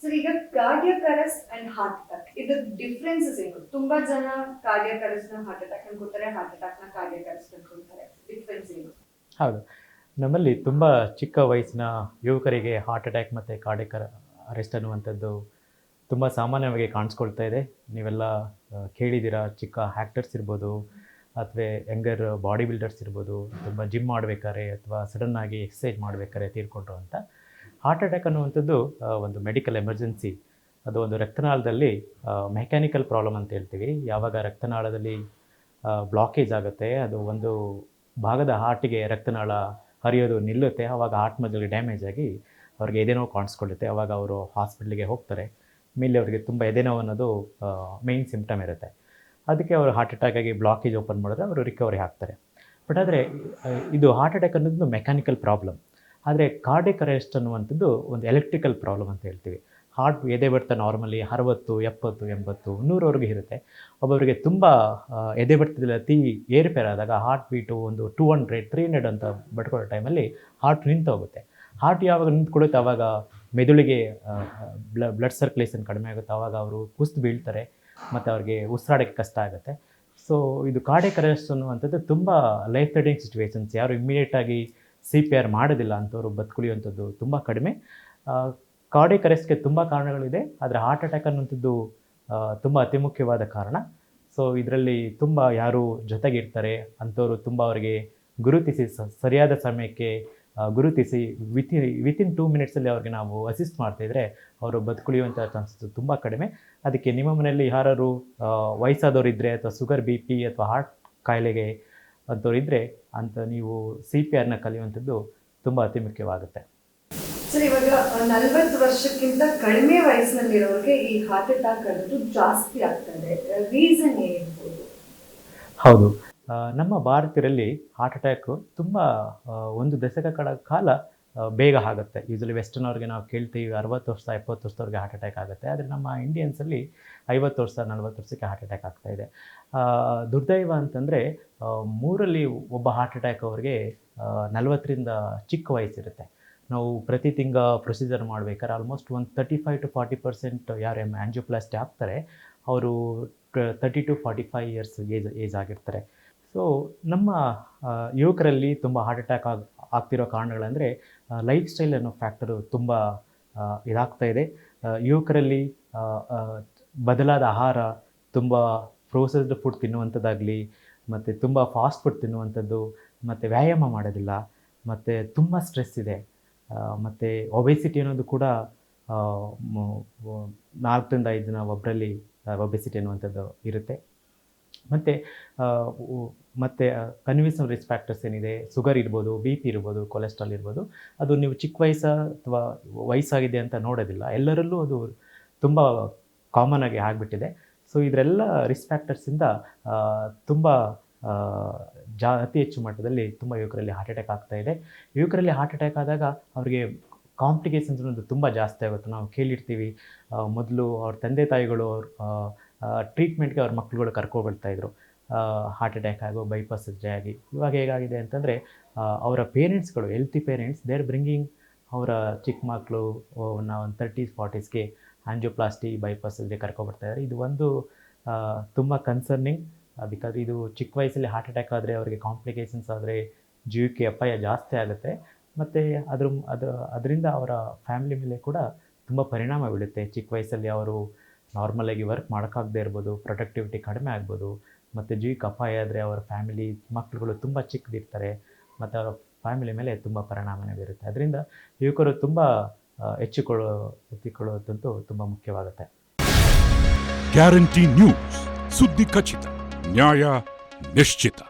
Sir, ಈಗ cardiac arrest and heart attack ಇದರ differences ಏನು? ತುಂಬಾ ಜನ ಕಾರ್ಡಿಯಾಕ್ ಅರೆಸ್ಟ್ ನ ಹಾರ್ಟ್ ಅಟ್ಯಾಕ್ ಅನ್ಕೋತಾರೆ, ಹಾರ್ಟ್ ಅಟ್ಯಾಕ್ ನ ಕಾರ್ಡಿಯಾಕ್ ಅರೆಸ್ಟ್ ಅನ್ಕೋತಾರೆ. ಡಿಫ್ರೆನ್ಸ್ ಏನು? ಹೌದು, ನಮ್ಮಲ್ಲಿ ತುಂಬ ಚಿಕ್ಕ ವಯಸ್ಸಿನ ಯುವಕರಿಗೆ ಹಾರ್ಟ್ ಅಟ್ಯಾಕ್ ಮತ್ತು ಕಾರ್ಡಿಯಾಕ್ ಅರೆಸ್ಟ್ ಅನ್ನುವಂಥದ್ದು ತುಂಬ ಸಾಮಾನ್ಯವಾಗಿ ಕಾಣಿಸ್ಕೊಳ್ತಾ ಇದೆ. ನೀವೆಲ್ಲ ಕೇಳಿದ್ದೀರಾ, ಚಿಕ್ಕ ಆ್ಯಕ್ಟರ್ಸ್ ಇರ್ಬೋದು ಅಥವಾ ಯಂಗರ್ ಬಾಡಿ ಬಿಲ್ಡರ್ಸ್ ಇರ್ಬೋದು, ತುಂಬ ಜಿಮ್ ಮಾಡಬೇಕಾದ್ರೆ ಅಥವಾ ಸಡನ್ನಾಗಿ ಎಕ್ಸಸೈಸ್ ಮಾಡಬೇಕಾದ್ರೆ ತೀರ್ಕೊಂಡ್ರು ಅಂತ. ಹಾರ್ಟ್ ಅಟ್ಯಾಕ್ ಅನ್ನುವಂಥದ್ದು ಒಂದು ಮೆಡಿಕಲ್ ಎಮರ್ಜೆನ್ಸಿ. ಅದು ಒಂದು ರಕ್ತನಾಳದಲ್ಲಿ ಮೆಕ್ಯಾನಿಕಲ್ ಪ್ರಾಬ್ಲಮ್ ಅಂತ ಹೇಳ್ತೀವಿ. ಯಾವಾಗ ರಕ್ತನಾಳದಲ್ಲಿ ಬ್ಲಾಕೇಜ್ ಆಗುತ್ತೆ, ಅದು ಒಂದು ಭಾಗದ ಹಾರ್ಟಿಗೆ ರಕ್ತನಾಳ ಹರಿಯೋದು ನಿಲ್ಲುತ್ತೆ, ಆವಾಗ ಹಾರ್ಟ್ ಮಜಲ್ ಡ್ಯಾಮೇಜ್ ಆಗಿ ಅವ್ರಿಗೆ ಎದೆನೋವು ಕಾಣಿಸ್ಕೊಳ್ಳುತ್ತೆ. ಆವಾಗ ಅವರು ಹಾಸ್ಪಿಟ್ಲಿಗೆ ಹೋಗ್ತಾರೆ. ಮೇಲೆ ಅವರಿಗೆ ತುಂಬ ಎದೆನೋವು ಅನ್ನೋದು ಮೇಯ್ನ್ ಸಿಂಪ್ಟಮ್ ಇರುತ್ತೆ. ಅದಕ್ಕೆ ಅವರು ಹಾರ್ಟ್ ಅಟ್ಯಾಕ್ ಆಗಿ ಬ್ಲಾಕೇಜ್ ಓಪನ್ ಮಾಡಿದ್ರೆ ಅವರು ರಿಕವರಿ ಆಗ್ತಾರೆ. ಬಟ್ ಆದರೆ ಇದು ಹಾರ್ಟ್ ಅಟ್ಯಾಕ್ ಅನ್ನೋದು ಮೆಕ್ಯಾನಿಕಲ್ ಪ್ರಾಬ್ಲಮ್. ಆದರೆ ಕಾರ್ಡಿಯಾಕ್ ಅರೆಸ್ಟ್ ಅನ್ನುವಂಥದ್ದು ಒಂದು ಎಲೆಕ್ಟ್ರಿಕಲ್ ಪ್ರಾಬ್ಲಮ್ ಅಂತ ಹೇಳ್ತೀವಿ. ಹಾರ್ಟ್ ಎದೆ ಬಡಿತ ನಾರ್ಮಲಿ 60, 70, 80, 100ವರೆಗೂ ಇರುತ್ತೆ. ಒಬ್ಬೊಬ್ಬರಿಗೆ ತುಂಬ ಎದೆ ಬಡಿತದಲ್ಲಿ ಅತಿ ಏರುಪೇರಾದಾಗ ಹಾರ್ಟ್ ಬೀಟು ಒಂದು 200, 300 ಅಂತ ಬಡ್ಕೊಳ್ಳೋ ಟೈಮಲ್ಲಿ ಹಾರ್ಟ್ ನಿಂತು ಹೋಗುತ್ತೆ. ಹಾರ್ಟ್ ಯಾವಾಗ ನಿಂತ್ಕೊಳ್ಳುತ್ತೆ ಆವಾಗ ಮೆದುಳಿಗೆ ಬ್ಲಡ್ ಸರ್ಕ್ಯುಲೇಷನ್ ಕಡಿಮೆ ಆಗುತ್ತೆ. ಆವಾಗ ಅವರು ಕುಸಿದು ಬೀಳ್ತಾರೆ ಮತ್ತು ಅವ್ರಿಗೆ ಉಸಿರಾಡೋಕ್ಕೆ ಕಷ್ಟ ಆಗುತ್ತೆ. ಸೊ ಇದು ಕಾರ್ಡಿಯಾಕ್ ಅರೆಸ್ಟ್ ಅನ್ನುವಂಥದ್ದು ತುಂಬ ಲೈಫ್ ಥ್ರೆಟನಿಂಗ್ ಸಿಚುವೇಶನ್ಸ್. ಯಾರು ಇಮ್ಮಿಡಿಯೇಟಾಗಿ CPR ಮಾಡೋದಿಲ್ಲ ಅಂಥವ್ರು ಬದುಕುಳಿಯುವಂಥದ್ದು ತುಂಬ ಕಡಿಮೆ. ಕಾರ್ಡಿಯಾಕ್ ಅರೆಸ್ಟ್ಗೆ ತುಂಬ ಕಾರಣಗಳಿದೆ, ಆದರೆ ಹಾರ್ಟ್ ಅಟ್ಯಾಕ್ ಅನ್ನುವಂಥದ್ದು ತುಂಬ ಅತಿ ಮುಖ್ಯವಾದ ಕಾರಣ. ಸೊ ಇದರಲ್ಲಿ ತುಂಬ ಯಾರು ಜೊತೆಗಿರ್ತಾರೆ ಅಂಥವ್ರು ತುಂಬ ಅವರಿಗೆ ಗುರುತಿಸಿ ಸರಿಯಾದ ಸಮಯಕ್ಕೆ ಗುರುತಿಸಿ ವಿತಿನ್ 2 ಮಿನಿಟ್ಸಲ್ಲಿ ಅವ್ರಿಗೆ ನಾವು ಅಸಿಸ್ಟ್ ಮಾಡ್ತಾಯಿದ್ರೆ ಅವರು ಬದುಕುಳಿಯುವಂಥ ಚಾನ್ಸಸ್ ತುಂಬ ಕಡಿಮೆ. ಅದಕ್ಕೆ ನಿಮ್ಮ ಮನೆಯಲ್ಲಿ ಯಾರು ವಯಸ್ಸಾದವರು ಇದ್ದರೆ ಅಥವಾ ಶುಗರ್ BP ಅಥವಾ ಹಾರ್ಟ್ ಕಾಯಿಲೆಗೆ ಅಂಥವ್ರು ಇದ್ದರೆ ಅಂತ ನೀವು CPRನ ಕಲಿಯುವಂಥದ್ದು ತುಂಬ ಅತಿ ಮುಖ್ಯವಾಗುತ್ತೆ. ಸರ್, ಇವಾಗ 40 ವರ್ಷಕ್ಕಿಂತ ಕಡಿಮೆ ವಯಸ್ಸಿನಲ್ಲಿರೋರಿಗೆ ಈ ಹಾರ್ಟ್ ಅಟ್ಯಾಕ್ ಅನ್ನೋದು ಜಾಸ್ತಿ ಆಗ್ತದೆ. ರೀಸನ್ ಏನಿರ್ಬೋದು? ಹೌದು, ನಮ್ಮ ಭಾರತೀಯರಲ್ಲಿ ಹಾರ್ಟ್ ಅಟ್ಯಾಕು ತುಂಬ ಒಂದು ದಶಕಗಳ ಕಾಲ ಬೇಗ ಆಗುತ್ತೆ. ಯೂಶಲಿ ವೆಸ್ಟರ್ನ್ ಅವ್ರಿಗೆ ನಾವು ಕೇಳ್ತೀವಿ 60 ವರ್ಷ 70 ವರ್ಷದವ್ರಿಗೆ ಹಾರ್ಟ್ ಅಟ್ಯಾಕ್ ಆಗುತ್ತೆ. ಆದರೆ ನಮ್ಮ ಇಂಡಿಯನ್ಸಲ್ಲಿ 50 ವರ್ಷ 40 ವರ್ಷಕ್ಕೆ ಹಾರ್ಟ್ ಅಟ್ಯಾಕ್ ಆಗ್ತಾಯಿದೆ. ದುರ್ದೈವ ಅಂತಂದರೆ 3ರಲ್ಲಿ ಒಬ್ಬ ಹಾರ್ಟ್ ಅಟ್ಯಾಕ್ ಅವ್ರಿಗೆ 40ರಿಂದ ಚಿಕ್ಕ ವಯಸ್ಸಿರುತ್ತೆ. ನಾವು ಪ್ರತಿ ತಿಂಗ ಪ್ರೊಸೀಜರ್ ಮಾಡಬೇಕಾದ್ರೆ ಆಲ್ಮೋಸ್ಟ್ ಒಂದು 35 to 40% ಯಾರು ಆ್ಯಂಜಿಯೋಪ್ಲಾಸ್ಟಿ ಆಗ್ತಾರೆ ಅವರು 30 to 45 ಇಯರ್ಸ್ ಏಜ್ ಆಗಿರ್ತಾರೆ. ಸೊ ನಮ್ಮ ಯುವಕರಲ್ಲಿ ತುಂಬ ಹಾರ್ಟ್ ಅಟ್ಯಾಕ್ ಆಗ್ತಿರೋ ಕಾರಣಗಳಂದರೆ ಲೈಫ್ ಸ್ಟೈಲ್ ಅನ್ನೋ ಫ್ಯಾಕ್ಟರು ತುಂಬ ಇದಾಗ್ತಾಯಿದೆ. ಯುವಕರಲ್ಲಿ ಬದಲಾದ ಆಹಾರ, ತುಂಬ ಪ್ರೋಸೆಸ್ಡ್ ಫುಡ್ ತಿನ್ನುವಂಥದ್ದಾಗಲಿ, ಮತ್ತು ತುಂಬ ಫಾಸ್ಟ್ ಫುಡ್ ತಿನ್ನುವಂಥದ್ದು, ಮತ್ತು ವ್ಯಾಯಾಮ ಮಾಡೋದಿಲ್ಲ, ಮತ್ತು ತುಂಬ ಸ್ಟ್ರೆಸ್ ಇದೆ, ಮತ್ತು ಒಬೆಸಿಟಿ ಅನ್ನೋದು ಕೂಡ 4ರಿಂದ 5 ಜನ ಒಬ್ಬರಲ್ಲಿ ಒಬೆಸಿಟಿ ಅನ್ನುವಂಥದ್ದು ಇರುತ್ತೆ. ಮತ್ತು ಕನ್ವಿನ್ಸಿವ್ ರಿಸ್ಕ್ ಫ್ಯಾಕ್ಟರ್ಸ್ ಏನಿದೆ, ಶುಗರ್ ಇರ್ಬೋದು, BP ಇರ್ಬೋದು, ಕೊಲೆಸ್ಟ್ರಾಲ್ ಇರ್ಬೋದು, ಅದು ನೀವು ಚಿಕ್ಕ ವಯಸ್ಸು ಅಥವಾ ವಯಸ್ಸಾಗಿದೆ ಅಂತ ನೋಡೋದಿಲ್ಲ, ಎಲ್ಲರಲ್ಲೂ ಅದು ತುಂಬ ಕಾಮನ್ ಆಗಿ ಆಗಿಬಿಟ್ಟಿದೆ. ಸೊ ಇದರೆಲ್ಲ ರಿಸ್ಕ್ ಫ್ಯಾಕ್ಟರ್ಸಿಂದ ತುಂಬ ಅತಿ ಹೆಚ್ಚು ಮಟ್ಟದಲ್ಲಿ ತುಂಬ ಯುವಕರಲ್ಲಿ ಹಾರ್ಟ್ ಅಟ್ಯಾಕ್ ಆಗ್ತಾಯಿದೆ. ಯುವಕರಲ್ಲಿ ಹಾರ್ಟ್ ಅಟ್ಯಾಕ್ ಆದಾಗ ಅವರಿಗೆ ಕಾಂಪ್ಲಿಕೇಶನ್ಸ್ ಅನ್ನೋದು ತುಂಬ ಜಾಸ್ತಿ ಆಗುತ್ತೆ. ನಾವು ಕೇಳಿರ್ತೀವಿ, ಮೊದಲು ಅವ್ರ ತಂದೆ ತಾಯಿಗಳು ಟ್ರೀಟ್ಮೆಂಟ್ಗೆ ಅವ್ರ ಮಕ್ಕಳುಗಳು ಕರ್ಕೊಬರ್ತಾಯಿದ್ರು ಹಾರ್ಟ್ ಅಟ್ಯಾಕ್ ಆಗೋ ಬೈಪಾಸ್ ಸರ್ಜರಿ ಆಗಿ. ಇವಾಗ ಹೇಗಾಗಿದೆ ಅಂತಂದರೆ ಅವರ ಪೇರೆಂಟ್ಸ್ಗಳು, healthy parents, they are bringing ಅವರ ಚಿಕ್ಕ ಮಕ್ಕಳು ಒಂದು 30s 40ಸ್ಗೆ ಆ್ಯಂಜಿಯೋಪ್ಲಾಸ್ಟಿ ಬೈಪಾಸ್ ಸರ್ಜರಿ ಕರ್ಕೊಬರ್ತಾಯಿದ್ದಾರೆ. ಇದು ಒಂದು ತುಂಬ ಕನ್ಸರ್ನಿಂಗ್. ಬಿಕಾಸ್ ಇದು ಚಿಕ್ಕ ವಯಸ್ಸಲ್ಲಿ ಹಾರ್ಟ್ ಅಟ್ಯಾಕ್ ಆದರೆ ಅವರಿಗೆ ಕಾಂಪ್ಲಿಕೇಶನ್ಸ್ ಆದರೆ ಜೀವಕ್ಕೆ ಅಪಾಯ ಜಾಸ್ತಿ ಆಗುತ್ತೆ. ಮತ್ತು ಅದರಿಂದ ಅವರ ಫ್ಯಾಮಿಲಿ ಮೇಲೆ ಕೂಡ ತುಂಬ ಪರಿಣಾಮ ಬೀಳುತ್ತೆ. ಚಿಕ್ಕ ವಯಸ್ಸಲ್ಲಿ ಅವರು ನಾರ್ಮಲಾಗಿ ವರ್ಕ್ ಮಾಡೋಕ್ಕಾಗದೇ ಇರ್ಬೋದು, ಪ್ರೊಡಕ್ಟಿವಿಟಿ ಕಡಿಮೆ ಆಗ್ಬೋದು, ಮತ್ತು ಜೀವಕ್ಕೆ ಅಪಾಯ ಆದರೆ ಅವರ ಫ್ಯಾಮಿಲಿ ಮಕ್ಕಳುಗಳು ತುಂಬ ಚಿಕ್ಕದಿರ್ತಾರೆ ಮತ್ತು ಅವರ ಫ್ಯಾಮಿಲಿ ಮೇಲೆ ತುಂಬ ಪರಿಣಾಮನೇ ಬೀರುತ್ತೆ. ಅದರಿಂದ ಯುವಕರು ತುಂಬ ಎತ್ತಿಕೊಳ್ಳುವಂತೂ ತುಂಬ ಮುಖ್ಯವಾಗುತ್ತೆ. ಗ್ಯಾರಂಟಿ ನ್ಯೂಸ್, ಸುದ್ದಿ ಖಚಿತ, ನ್ಯಾಯ ನಿಶ್ಚಿತ.